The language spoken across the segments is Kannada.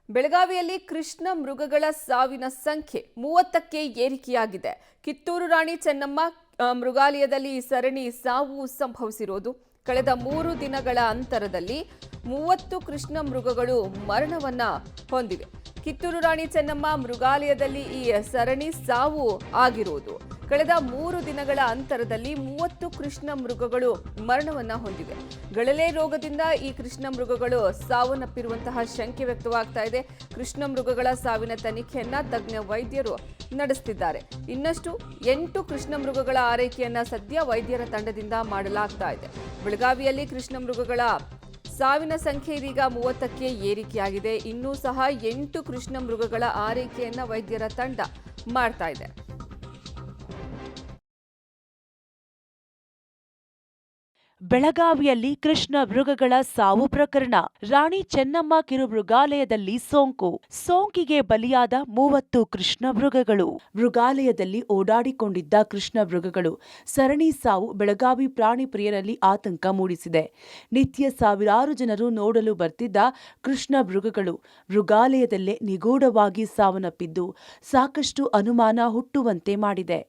ಬೆಳಗಾವಿಯಲ್ಲಿ ಕೃಷ್ಣ ಮೃಗಗಳ ಸಾವಿನ ಸಂಖ್ಯೆ 30ಕ್ಕೆ ಏರಿಕೆಯಾಗಿದೆ. ಕಿತ್ತೂರು ರಾಣಿ ಚೆನ್ನಮ್ಮ ಮೃಗಾಲಯದಲ್ಲಿ ಈ ಸರಣಿ ಸಾವು ಸಂಭವಿಸಿರುವುದು. ಕಳೆದ 3 ದಿನಗಳ ಅಂತರದಲ್ಲಿ 30 ಕೃಷ್ಣ ಮೃಗಗಳು ಮರಣವನ್ನ ಹೊಂದಿವೆ. ಕಿತ್ತೂರು ರಾಣಿ ಚೆನ್ನಮ್ಮ ಮೃಗಾಲಯದಲ್ಲಿ ಈ ಸರಣಿ ಸಾವು ಆಗಿರುವುದು. ಕಳೆದ 3 ದಿನಗಳ ಅಂತರದಲ್ಲಿ 30 ಕೃಷ್ಣ ಮೃಗಗಳು ಮರಣವನ್ನ ಹೊಂದಿವೆ. ಗಳಲೆ ರೋಗದಿಂದ ಈ ಕೃಷ್ಣ ಮೃಗಗಳು ಸಾವನ್ನಪ್ಪಿರುವಂತಹ ಶಂಕೆ ವ್ಯಕ್ತವಾಗ್ತಾ ಇದೆ. ಕೃಷ್ಣ ಮೃಗಗಳ ಸಾವಿನ ತನಿಖೆಯನ್ನ ತಜ್ಞ ವೈದ್ಯರು ನಡೆಸುತ್ತಿದ್ದಾರೆ. ಇನ್ನಷ್ಟು 8 ಕೃಷ್ಣ ಮೃಗಗಳ ಆರೈಕೆಯನ್ನ ಸದ್ಯ ವೈದ್ಯರ ತಂಡದಿಂದ ಮಾಡಲಾಗ್ತಾ ಇದೆ. ಬೆಳಗಾವಿಯಲ್ಲಿ ಕೃಷ್ಣ ಮೃಗಗಳ ಸಾವಿನ ಸಂಖ್ಯೆ ಇದೀಗ 30ಕ್ಕೆ ಏರಿಕೆಯಾಗಿದೆ. ಇನ್ನೂ ಸಹ 8 ಕೃಷ್ಣ ಮೃಗಗಳ ಆರೈಕೆಯನ್ನ ವೈದ್ಯರ ತಂಡ ಮಾಡ್ತಾ ಇದೆ. ಬೆಳಗಾವಿಯಲ್ಲಿ ಕೃಷ್ಣ ಮೃಗಗಳ ಸಾವು ಪ್ರಕರಣ. ರಾಣಿ ಚೆನ್ನಮ್ಮ ಕಿರುಮೃಗಾಲಯದಲ್ಲಿ ಸೋಂಕಿಗೆ ಬಲಿಯಾದ 30 ಕೃಷ್ಣ ಮೃಗಗಳು. ಮೃಗಾಲಯದಲ್ಲಿ ಓಡಾಡಿಕೊಂಡಿದ್ದ ಕೃಷ್ಣ ಮೃಗಗಳು ಸರಣಿ ಸಾವು ಬೆಳಗಾವಿ ಪ್ರಾಣಿ ಪ್ರಿಯರಲ್ಲಿ ಆತಂಕ ಮೂಡಿಸಿದೆ. ನಿತ್ಯ ಸಾವಿರಾರು ಜನರು ನೋಡಲು ಬರ್ತಿದ್ದ ಕೃಷ್ಣ ಮೃಗಗಳು ಮೃಗಾಲಯದಲ್ಲೇ ನಿಗೂಢವಾಗಿ ಸಾವನ್ನಪ್ಪಿದ್ದು ಸಾಕಷ್ಟು ಅನುಮಾನ ಹುಟ್ಟುವಂತೆ ಮಾಡಿದೆ.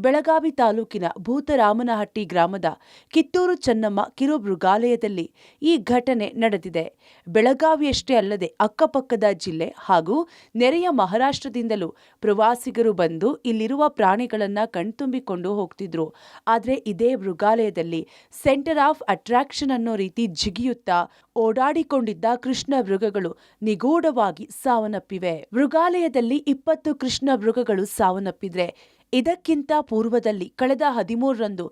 ಬೆಳಗಾವಿ ತಾಲೂಕಿನ ಭೂತರಾಮನಹಟ್ಟಿ ಗ್ರಾಮದ ಕಿತ್ತೂರು ಚೆನ್ನಮ್ಮ ಕಿರು ಮೃಗಾಲಯದಲ್ಲಿ ಈ ಘಟನೆ ನಡೆದಿದೆ. ಬೆಳಗಾವಿಯಷ್ಟೇ ಅಲ್ಲದೆ ಅಕ್ಕಪಕ್ಕದ ಜಿಲ್ಲೆ ಹಾಗೂ ನೆರೆಯ ಮಹಾರಾಷ್ಟ್ರದಿಂದಲೂ ಪ್ರವಾಸಿಗರು ಬಂದು ಇಲ್ಲಿರುವ ಪ್ರಾಣಿಗಳನ್ನ ಕಣ್ತುಂಬಿಕೊಂಡು ಹೋಗ್ತಿದ್ರು. ಆದರೆ ಇದೇ ಮೃಗಾಲಯದಲ್ಲಿ ಸೆಂಟರ್ ಆಫ್ ಅಟ್ರಾಕ್ಷನ್ ಅನ್ನೋ ರೀತಿ ಜಿಗಿಯುತ್ತಾ ಓಡಾಡಿಕೊಂಡಿದ್ದ ಕೃಷ್ಣ ಮೃಗಗಳು ನಿಗೂಢವಾಗಿ ಸಾವನ್ನಪ್ಪಿವೆ. ಮೃಗಾಲಯದಲ್ಲಿ 20 ಕೃಷ್ಣ ಮೃಗಗಳು ಸಾವನ್ನಪ್ಪಿದ್ರೆ ಇದಕ್ಕಿಂತ ಪೂರ್ವದಲ್ಲಿ ಕಳೆದ 13ರಂದು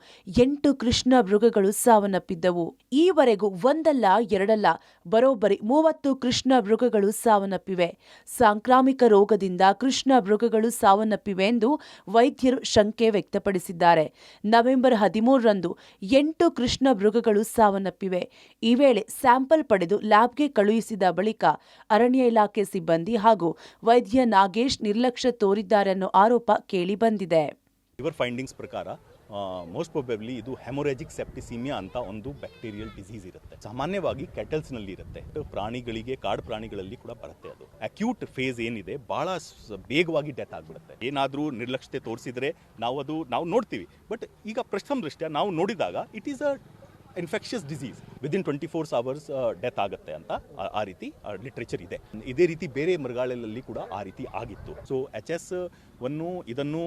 8 ಕೃಷ್ಣ ಮೃಗಗಳು ಸಾವನ್ನಪ್ಪಿದ್ದವು. ಈವರೆಗೂ ಒಂದಲ್ಲ ಎರಡಲ್ಲ ಬರೋಬ್ಬರಿ 30 ಕೃಷ್ಣ ಮೃಗಗಳು ಸಾವನ್ನಪ್ಪಿವೆ. ಸಾಂಕ್ರಾಮಿಕ ರೋಗದಿಂದ ಕೃಷ್ಣ ಮೃಗಗಳು ಸಾವನ್ನಪ್ಪಿವೆ ಎಂದು ವೈದ್ಯರು ಶಂಕೆ ವ್ಯಕ್ತಪಡಿಸಿದ್ದಾರೆ. ನವೆಂಬರ್ 13ರಂದು 8 ಕೃಷ್ಣ ಮೃಗಗಳು ಸಾವನ್ನಪ್ಪಿವೆ. ಈ ವೇಳೆ ಸ್ಯಾಂಪಲ್ ಪಡೆದು ಲ್ಯಾಬ್ಗೆ ಕಳುಹಿಸಿದ ಬಳಿಕ ಅರಣ್ಯ ಇಲಾಖೆ ಸಿಬ್ಬಂದಿ ಹಾಗೂ ವೈದ್ಯ ನಾಗೇಶ್ ನಿರ್ಲಕ್ಷ್ಯ ತೋರಿದ್ದಾರೆ ಅನ್ನೋ ಆರೋಪ ಕೇಳಿಬಂದಿದೆ. ಇವರ ಫೈಂಡಿಂಗ್ಸ್ ಪ್ರಕಾರ ಮೋಸ್ಟ್ ಪ್ರೊಬೆಬ್ಲಿ ಇದು ಹೆಮೊರಾಜಿಕ್ ಸೆಪ್ಟಿಸಿಮಿಯಾ ಅಂತ ಒಂದು ಬ್ಯಾಕ್ಟೀರಿಯಲ್ ಡಿಸೀಸ್ ಇರುತ್ತೆ. ಸಾಮಾನ್ಯವಾಗಿ ಕೆಟಲ್ಸ್ ನಲ್ಲಿ ಇರುತ್ತೆ. ಪ್ರಾಣಿಗಳಿಗೆ ಕಾಡು ಪ್ರಾಣಿಗಳಲ್ಲಿ ಕೂಡ ಬರುತ್ತೆ. ಅದು ಅಕ್ಯೂಟ್ ಫೇಸ್ ಏನಿದೆ ಬಹಳ ಬೇಗವಾಗಿ ಡೆತ್ ಆಗ್ಬಿಡುತ್ತೆ. ಏನಾದರೂ ನಿರ್ಲಕ್ಷ್ಯತೆ ತೋರಿಸಿದ್ರೆ ನಾವು ನೋಡ್ತೀವಿ. ಬಟ್ ಈಗ ಪ್ರಥಮ ದೃಷ್ಟ್ಯಾ ನಾವು ನೋಡಿದಾಗ it is a infectious disease. Within 24 hours death ಆಗುತ್ತೆ ಅಂತ ಆ ರೀತಿ ಲಿಟ್ರೇಚರ್ ಇದೆ. ಇದೇ ರೀತಿ ಬೇರೆ ಮೃಗಾಲಯದಲ್ಲಿ ಕೂಡ ಆ ರೀತಿ ಆಗಿತ್ತು. ಸೊ HS ಇದನ್ನು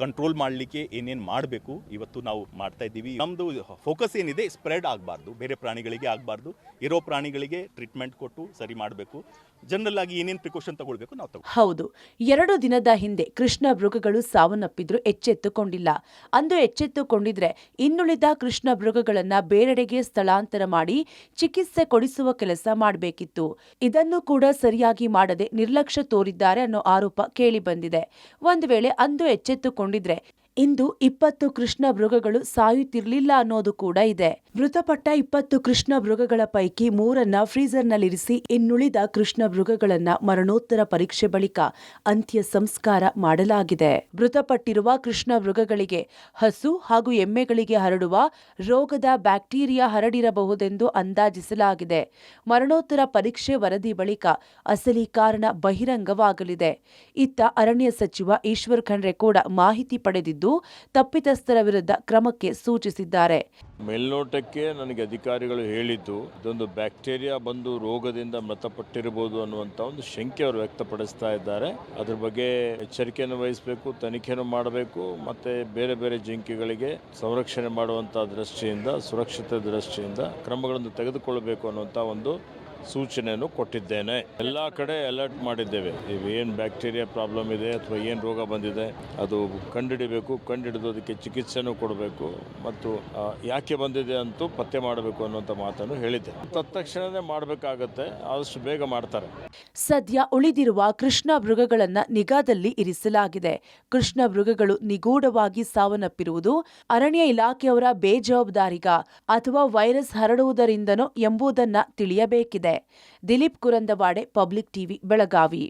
ಕಂಟ್ರೋಲ್ ಮಾಡಲಿಕ್ಕೆ ಏನೇನು ಮಾಡಬೇಕು ಇವತ್ತು ನಾವು ಮಾಡ್ತಾ ಇದ್ದೀವಿ. ನಮ್ಮದು ಫೋಕಸ್ ಏನಿದೆ ಸ್ಪ್ರೆಡ್ ಆಗಬಾರ್ದು, ಬೇರೆ ಪ್ರಾಣಿಗಳಿಗೆ ಆಗಬಾರ್ದು. ಇರೋ ಪ್ರಾಣಿಗಳಿಗೆ ಟ್ರೀಟ್ಮೆಂಟ್ ಕೊಟ್ಟು ಸರಿ ಮಾಡಬೇಕು. ಜನರಲ್ ಆಗಿ ಏನೇನು ಪ್ರಿಕಾಷನ್ ತಗೊಳ್ಬೇಕು ನಾವು ಹೌದು. 2 ದಿನದ ಹಿಂದೆ ಕೃಷ್ಣ ಮೃಗಗಳು ಸಾವನ್ನಪ್ಪಿದ್ರು ಎಚ್ಚೆತ್ತುಕೊಂಡಿಲ್ಲ. ಅಂದು ಎಚ್ಚೆತ್ತುಕೊಂಡಿದ್ರೆ ಇನ್ನುಳಿದ ಕೃಷ್ಣ ಮೃಗಗಳನ್ನ ಬೇರೆಡೆಗೆ ಸ್ಥಳಾಂತರ ಮಾಡಿ ಚಿಕಿತ್ಸೆ ಕೊಡಿಸುವ ಕೆಲಸ ಮಾಡಬೇಕಿತ್ತು. ಇದನ್ನು ಕೂಡ ಸರಿಯಾಗಿ ಮಾಡದೆ ನಿರ್ಲಕ್ಷ್ಯ ತೋರಿದ್ದಾರೆ ಅನ್ನೋ ಆರೋಪ ಕೇಳಿ ಬಂದಿದೆ. ಒಂದು ವೇಳೆ ಅಂದು ಎಚ್ಚೆತ್ತುಕೊಂಡಿದ್ರೆ ಇಂದು 20 ಕೃಷ್ಣ ಮೃಗಗಳು ಸಾಯುತ್ತಿರಲಿಲ್ಲ ಅನ್ನೋದು ಕೂಡ ಇದೆ. ಮೃತಪಟ್ಟ 20 ಕೃಷ್ಣ ಮೃಗಗಳ ಪೈಕಿ 3ರನ್ನ ಫ್ರೀಜರ್ನಲ್ಲಿರಿಸಿ ಇನ್ನುಳಿದ ಕೃಷ್ಣ ಮೃಗಗಳನ್ನ ಮರಣೋತ್ತರ ಪರೀಕ್ಷೆ ಬಳಿಕ ಅಂತ್ಯ ಸಂಸ್ಕಾರ ಮಾಡಲಾಗಿದೆ. ಮೃತಪಟ್ಟಿರುವ ಕೃಷ್ಣ ಮೃಗಗಳಿಗೆ ಹಸು ಹಾಗೂ ಎಮ್ಮೆಗಳಿಗೆ ಹರಡುವ ರೋಗದ ಬ್ಯಾಕ್ಟೀರಿಯಾ ಹರಡಿರಬಹುದೆಂದು ಅಂದಾಜಿಸಲಾಗಿದೆ. ಮರಣೋತ್ತರ ಪರೀಕ್ಷೆ ವರದಿ ಬಳಿಕ ಅಸಲಿ ಕಾರಣ ಬಹಿರಂಗವಾಗಲಿದೆ. ಇತ್ತ ಅರಣ್ಯ ಸಚಿವ ಈಶ್ವರ್ ಖಂಡ್ರೆ ಕೂಡ ಮಾಹಿತಿ ಪಡೆದಿದ್ದು ತಪ್ಪಿತಸ್ಥರ ವಿರುದ್ಧ ಕ್ರಮಕ್ಕೆ ಸೂಚಿಸಿದ್ದಾರೆ. ಮೇಲ್ನೋಟಕ್ಕೆ ನನಗೆ ಅಧಿಕಾರಿಗಳು ಹೇಳಿದ್ದು ಇದೊಂದು ಬ್ಯಾಕ್ಟೀರಿಯಾ ಬಂದು ರೋಗದಿಂದ ಮೃತಪಟ್ಟಿರಬಹುದು ಅನ್ನುವಂಥ ಒಂದು ಶಂಕೆ ಅವರು ವ್ಯಕ್ತಪಡಿಸ್ತಾ ಇದ್ದಾರೆ. ಅದ್ರ ಬಗ್ಗೆ ಎಚ್ಚರಿಕೆಯನ್ನು ವಹಿಸಬೇಕು, ತನಿಖೆಯನ್ನು ಮಾಡಬೇಕು, ಮತ್ತೆ ಬೇರೆ ಬೇರೆ ಜಿಂಕೆಗಳಿಗೆ ಸಂರಕ್ಷಣೆ ಮಾಡುವಂಥ ದೃಷ್ಟಿಯಿಂದ, ಸುರಕ್ಷತೆ ದೃಷ್ಟಿಯಿಂದ ಕ್ರಮಗಳನ್ನು ತೆಗೆದುಕೊಳ್ಳಬೇಕು ಅನ್ನುವಂಥ ಒಂದು ಸೂಚನೆಯನ್ನು ಕೊಟ್ಟಿದ್ದೇನೆ. ಎಲ್ಲ ಕಡೆ ಅಲರ್ಟ್ ಮಾಡಿದ್ದೇವೆ. ಏನು ಬ್ಯಾಕ್ಟೀರಿಯಾ ಪ್ರಾಬ್ಲಮ್ ಇದೆ ಅಥವಾ ಏನು ರೋಗ ಬಂದಿದೆ ಅದು ಕಂಡುಹಿಡಬೇಕು, ಕಂಡುಹಿಡಿದು ಅದಕ್ಕೆ ಚಿಕಿತ್ಸೆನೂ ಕೊಡಬೇಕು ಮತ್ತು ಯಾಕೆ ಬಂದಿದೆ ಅಂತೂ ಪತ್ತೆ ಮಾಡಬೇಕು ಅನ್ನುವಂಥ ಮಾತನ್ನು ಹೇಳಿದ್ದೆ. ತತ್ಕ್ಷಣವೇ ಮಾಡಬೇಕಾಗತ್ತೆ, ಆದಷ್ಟು ಬೇಗ ಮಾಡ್ತಾರೆ. ಸದ್ಯ ಉಳಿದಿರುವ ಕೃಷ್ಣ ಮೃಗಗಳನ್ನ ನಿಗಾದಲ್ಲಿ ಇರಿಸಲಾಗಿದೆ. ಕೃಷ್ಣ ಮೃಗಗಳು ನಿಗೂಢವಾಗಿ ಸಾವನ್ನಪ್ಪಿರುವುದು ಅರಣ್ಯ ಇಲಾಖೆಯವರ ಬೇಜವಾಬ್ದಾರಿಗ ಅಥವಾ ವೈರಸ್ ಹರಡುವುದರಿಂದನೋ ಎಂಬುದನ್ನ ತಿಳಿಯಬೇಕಿದೆ. Dilip Kurandawade, public TV, Belagavi.